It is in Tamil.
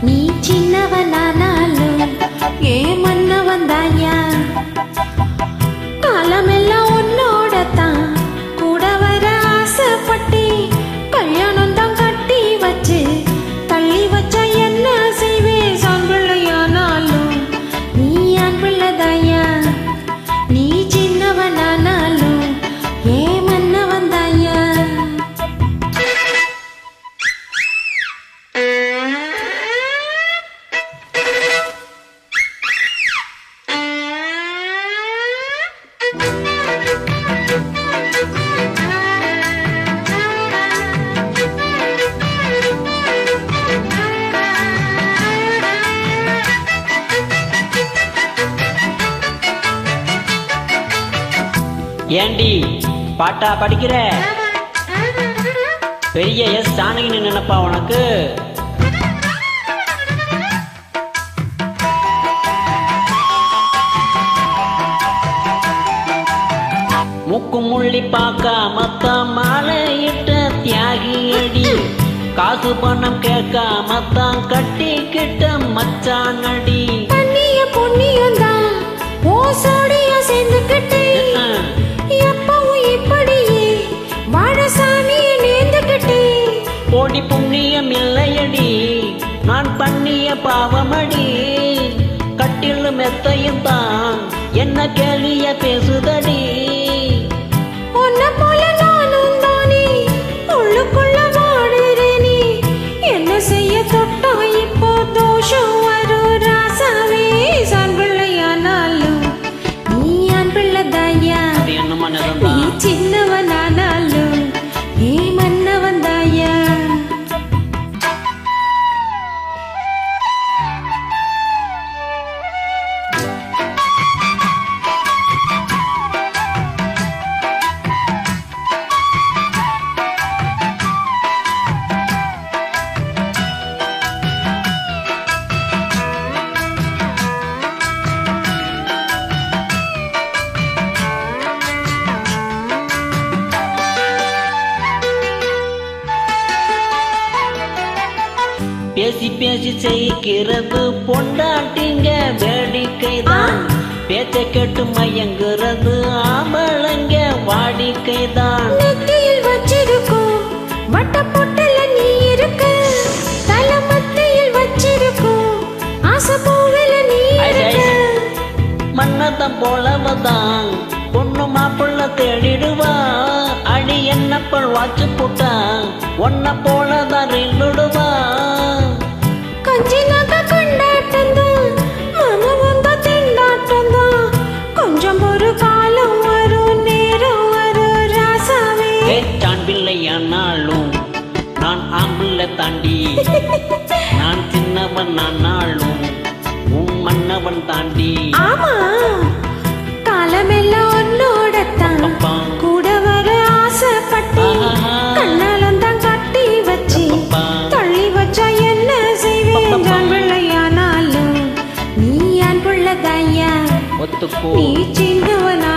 நீ சின்னவனானாலும் ஏ மன்னவன் தாயா. காலமெல்லாம் உன்னோடத்தான் கூட வர ஆசைப்பட்டு கல்யாணம் தான் கட்டி வச்சு தள்ளி வச்ச என்ன செய்வேன் சாம்பிள்ளையானாலும் நீ ஆண் பிள்ளைதாயா. நீ சின்னவனானாலும் ஏ மன்னவன் தாயா. ஏண்டி பாட்டா படிக்கிற? பெரிய எஸ் ஜானகின்னு நினைப்பா உனக்கு? முக்கு முள்ளி பார்க்காமத்தான் மாலையிட்ட தியாகி அடி. காசு பணம் கேட்காமத்தான் கட்டிக்கிட்ட மச்சான் அடி. பண்ணிய புண்ணியம் தான் ஓசோடிய சேர்ந்துக்கிட்டே எப்பவும் இப்படியே வாழசாமியை நேர்ந்துக்கிட்டே. கோடி புண்ணியம் இல்லையடி நான் பண்ணிய பாவமடி. கட்டில் மெத்தையும் தான் என்ன கேலிய பேசுதடி. உன்னை போல நானும் தானே உள்ளுக்குள்ள வாடுறேனே. என்ன செய்ய தொட்டா இப்போ தோஷம் வரும் ராசாவே. சான் பிள்ளையானாலும் நீ ஆண் பிள்ளைதாயா. நீ சின்னவனானாலும் ஏ மன்னவன் தாயா. பேசி பேசி செய்கிறது பொண்டாட்டிங்க வேடிக்கைதான். பேச்சை கேட்டு மயங்குறது ஆம்பளைங்க வாடிக்கைதான். நெத்தியில் வச்சிருக்கும் வட்ட பொட்டல நீ இருக்க. தலைமத்தையில் வச்சிருக்கும் ஆசை பூவில நீ இருக்க. மன்னதம் போலவதான் பொண்ணு மாப்பிள்ள தேடிடுவா. அடி என்னப்பள் வாச்சு போட்டா ஒன்ன போலதான் ரில்லுடுவா. கொஞ்சி நக கொண்டாட்டந்தான் மாமா வந்த திண்டாட்டந்தான். கொஞ்சம் ஒரு காலம் வரும் நேரம் வரும் ராசாவே. சான் பிள்ளையானாலும் நான் ஆம்பிள்ளை தாண்டி. நான் சின்னவன் ஆனாலும் உன் மன்னவன் தாண்டி. ஆமா காலமெல்லாம் உன்னோடத்தான் கூட வர ஆசைப்பட்டு கண்ணாலம் தான் கட்டி வச்சு தள்ளி வச்சா என்ன செய்வேன் ஜான் பிள்ளையானாலும் நீ ஆண் பிள்ளைதாயா. ஒத்துக்கோ நீ சின்னவனா